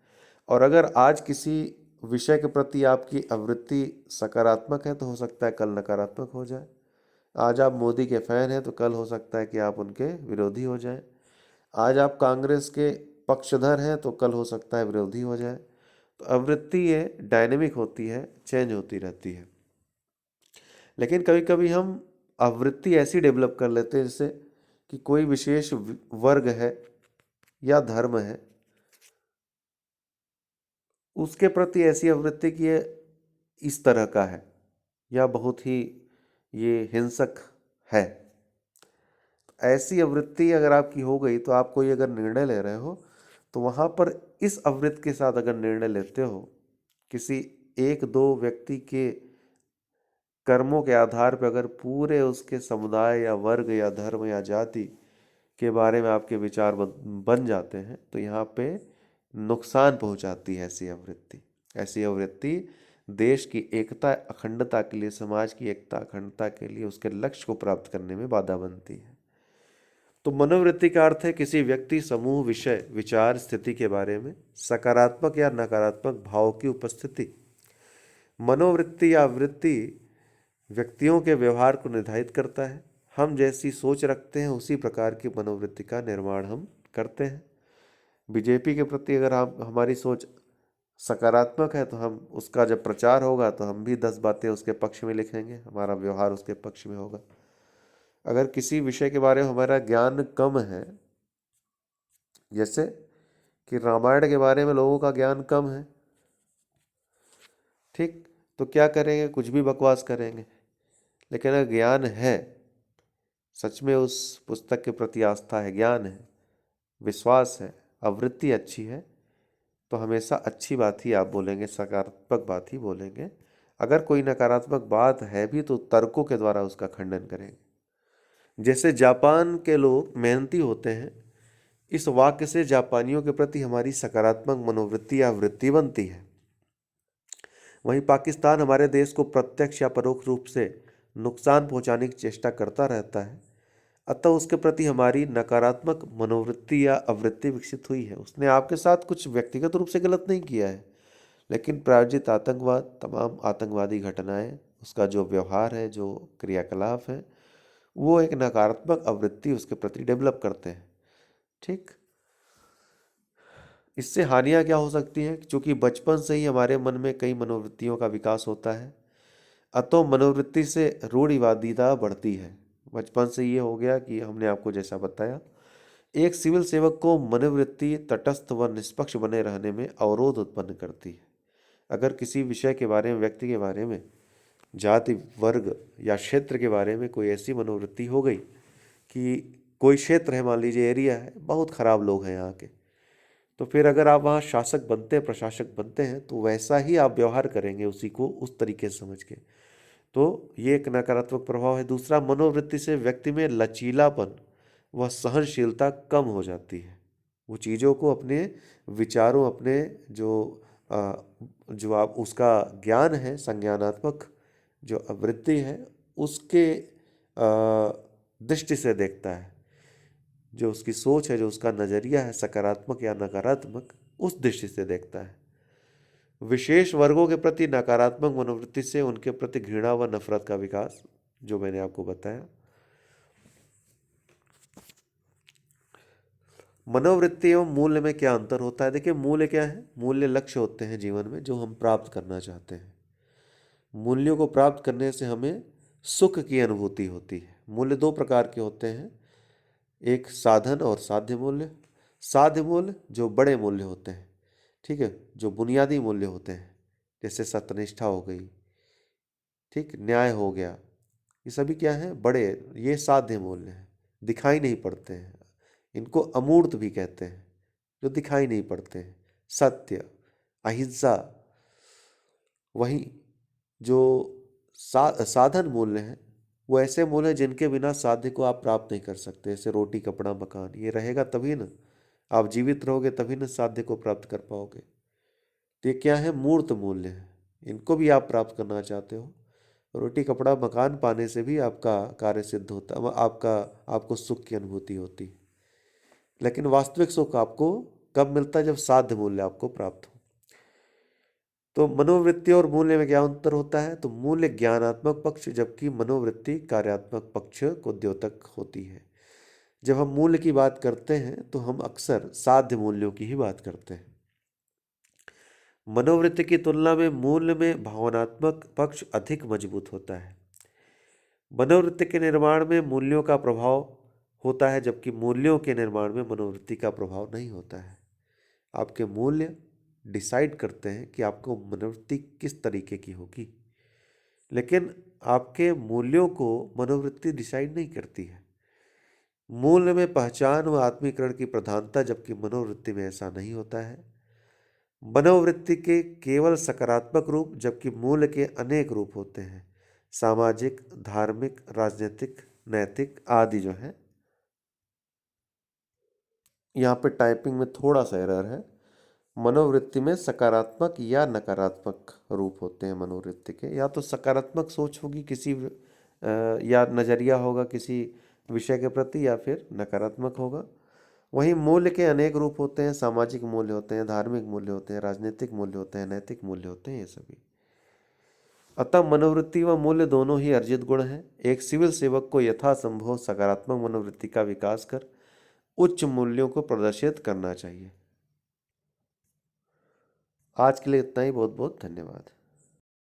और अगर आज किसी विषय के प्रति आपकी आवृत्ति सकारात्मक है तो हो सकता है कल नकारात्मक हो जाए। आज आप मोदी के फैन हैं तो कल हो सकता है कि आप उनके विरोधी हो जाएं। आज आप कांग्रेस के पक्षधर हैं तो कल हो सकता है विरोधी हो जाए। तो आवृत्ति ये डायनेमिक होती है, चेंज होती रहती है। लेकिन कभी कभी हम आवृत्ति ऐसी डेवलप कर लेते हैं जैसे कि कोई विशेष वर्ग है या धर्म है, उसके प्रति ऐसी आवृत्ति की ये इस तरह का है या बहुत ही ये हिंसक है। ऐसी आवृत्ति अगर आपकी हो गई तो आप कोई अगर निर्णय ले रहे हो तो वहाँ पर इस आवृत्ति के साथ अगर निर्णय लेते हो, किसी एक दो व्यक्ति के कर्मों के आधार पर अगर पूरे उसके समुदाय या वर्ग या धर्म या जाति के बारे में आपके विचार बन जाते हैं, तो यहाँ पे नुकसान पहुँचाती है ऐसी आवृत्ति। ऐसी आवृत्ति देश की एकता, अखंडता के लिए, समाज की एकता, अखंडता के लिए, उसके लक्ष्य को प्राप्त करने में बाधा बनती है। तो मनोवृत्ति का अर्थ है किसी व्यक्ति, समूह, विषय, विचार, स्थिति के बारे में सकारात्मक या नकारात्मक भाव की उपस्थिति। मनोवृत्ति या वृत्ति व्यक्तियों के व्यवहार को निर्धारित करता है। हम जैसी सोच रखते हैं उसी प्रकार की मनोवृत्ति का निर्माण हम करते हैं। बीजेपी के प्रति अगर हम, हमारी सोच सकारात्मक है तो हम उसका जब प्रचार होगा तो हम भी 10 बातें उसके पक्ष में लिखेंगे, हमारा व्यवहार उसके पक्ष में होगा। अगर किसी विषय के बारे में हमारा ज्ञान कम है, जैसे कि रामायण के बारे में लोगों का ज्ञान कम है, ठीक, तो क्या करेंगे? कुछ भी बकवास करेंगे। लेकिन अगर ज्ञान है, सच में उस पुस्तक के प्रति आस्था है, ज्ञान है, विश्वास है, आवृत्ति अच्छी है, तो हमेशा अच्छी बात ही आप बोलेंगे, सकारात्मक बात ही बोलेंगे। अगर कोई नकारात्मक बात है भी तो तर्कों के द्वारा उसका खंडन करेंगे। जैसे जापान के लोग मेहनती होते हैं, इस वाक्य से जापानियों के प्रति हमारी सकारात्मक मनोवृत्ति या वृत्ति बनती है। वहीं पाकिस्तान हमारे देश को प्रत्यक्ष या परोक्ष रूप से नुकसान पहुंचाने की चेष्टा करता रहता है, अतः उसके प्रति हमारी नकारात्मक मनोवृत्ति या आवृत्ति विकसित हुई है। उसने आपके साथ कुछ व्यक्तिगत रूप से गलत नहीं किया है, लेकिन प्रायोजित आतंकवाद, तमाम आतंकवादी घटनाएं, उसका जो व्यवहार है, जो क्रियाकलाप है, वो एक नकारात्मक आवृत्ति उसके प्रति डेवलप करते हैं, ठीक। इससे हानियां क्या हो सकती हैं? क्योंकि बचपन से ही हमारे मन में कई मनोवृत्तियों का विकास होता है, अतः मनोवृत्ति से रूढ़िवादिता बढ़ती है। बचपन से ये हो गया कि हमने आपको जैसा बताया, एक सिविल सेवक को मनोवृत्ति तटस्थ व निष्पक्ष बने रहने में अवरोध उत्पन्न करती है। अगर किसी विषय के बारे में, व्यक्ति के बारे में, जाति, वर्ग या क्षेत्र के बारे में कोई ऐसी मनोवृत्ति हो गई कि कोई क्षेत्र है, मान लीजिए एरिया है, बहुत खराब लोग हैं यहाँ के, तो फिर अगर आप वहाँ शासक बनते हैं, प्रशासक बनते हैं, तो वैसा ही आप व्यवहार करेंगे उसी को उस तरीके से समझ के। तो ये एक नकारात्मक प्रभाव है। दूसरा, मनोवृत्ति से व्यक्ति में लचीलापन व सहनशीलता कम हो जाती है। वो चीज़ों को, अपने विचारों, अपने जो आप उसका ज्ञान है, संज्ञानात्मक जो वृत्ति है, उसके दृष्टि से देखता है। जो उसकी सोच है, जो उसका नज़रिया है, सकारात्मक या नकारात्मक, उस दृष्टि से देखता है। विशेष वर्गों के प्रति नकारात्मक मनोवृत्ति से उनके प्रति घृणा व नफरत का विकास, जो मैंने आपको बताया। मनोवृत्ति एवं मूल्य में क्या अंतर होता है? देखिए, मूल्य क्या है? मूल्य लक्ष्य होते हैं जीवन में जो हम प्राप्त करना चाहते हैं। मूल्यों को प्राप्त करने से हमें सुख की अनुभूति होती है। मूल्य दो प्रकार के होते हैं, एक साधन और साध्य मूल्य। साध्य मूल्य जो बड़े मूल्य होते हैं, ठीक है, जो बुनियादी मूल्य होते हैं, जैसे सत्यनिष्ठा हो गई, ठीक, न्याय हो गया, ये सभी क्या है? बड़े, ये साध्य मूल्य हैं, दिखाई नहीं पड़ते हैं। इनको अमूर्त भी कहते हैं, जो दिखाई नहीं पड़ते हैं। सत्य, अहिंसा। वहीं जो साधन मूल्य हैं, वो ऐसे मूल्य हैं जिनके बिना साध्य को आप प्राप्त नहीं कर सकते। जैसे रोटी, कपड़ा, मकान, ये रहेगा तभी ना आप जीवित रहोगे, तभी ना साध्य को प्राप्त कर पाओगे। तो ये क्या है? मूर्त मूल्य है। इनको भी आप प्राप्त करना चाहते हो। रोटी, कपड़ा, मकान पाने से भी आपका कार्य सिद्ध होता है, आपको सुख की अनुभूति होती है। लेकिन वास्तविक सुख आपको कब मिलता है? जब साध्य मूल्य आपको प्राप्त हो। तो मनोवृत्ति और मूल्य में क्या अंतर होता है? तो मूल्य ज्ञानात्मक पक्ष, जबकि मनोवृत्ति कार्यात्मक पक्ष को द्योतक होती है। जब हम मूल्य की बात करते हैं तो हम अक्सर साध्य मूल्यों की ही बात करते हैं। मनोवृत्ति की तुलना में मूल्य में भावनात्मक पक्ष अधिक मजबूत होता है। मनोवृत्ति के निर्माण में मूल्यों का प्रभाव होता है, जबकि मूल्यों के निर्माण में मनोवृत्ति का प्रभाव नहीं होता है। आपके मूल्य डिसाइड करते हैं कि आपको मनोवृत्ति किस तरीके की होगी, लेकिन आपके मूल्यों को मनोवृत्ति डिसाइड नहीं करती है। मूल्य में पहचान व आत्मीकरण की प्रधानता, जबकि मनोवृत्ति में ऐसा नहीं होता है। मनोवृत्ति के केवल सकारात्मक रूप, जबकि मूल्य के अनेक रूप होते हैं, सामाजिक, धार्मिक, राजनीतिक, नैतिक आदि जो है। यहाँ पे टाइपिंग में थोड़ा सा एरर है। मनोवृत्ति में सकारात्मक या नकारात्मक रूप होते हैं मनोवृत्ति के। या तो सकारात्मक सोच होगी किसी या नज़रिया होगा किसी विषय के प्रति, या फिर नकारात्मक होगा। वहीं मूल्य के अनेक रूप होते हैं, सामाजिक मूल्य होते हैं, धार्मिक मूल्य होते हैं, राजनीतिक मूल्य होते हैं, नैतिक मूल्य होते हैं, ये सभी। अतः मनोवृत्ति व मूल्य दोनों ही अर्जित गुण हैं। एक सिविल सेवक को यथासंभव सकारात्मक मनोवृत्ति का विकास कर उच्च मूल्यों को प्रदर्शित करना चाहिए। आज के लिए इतना ही। बहुत बहुत धन्यवाद।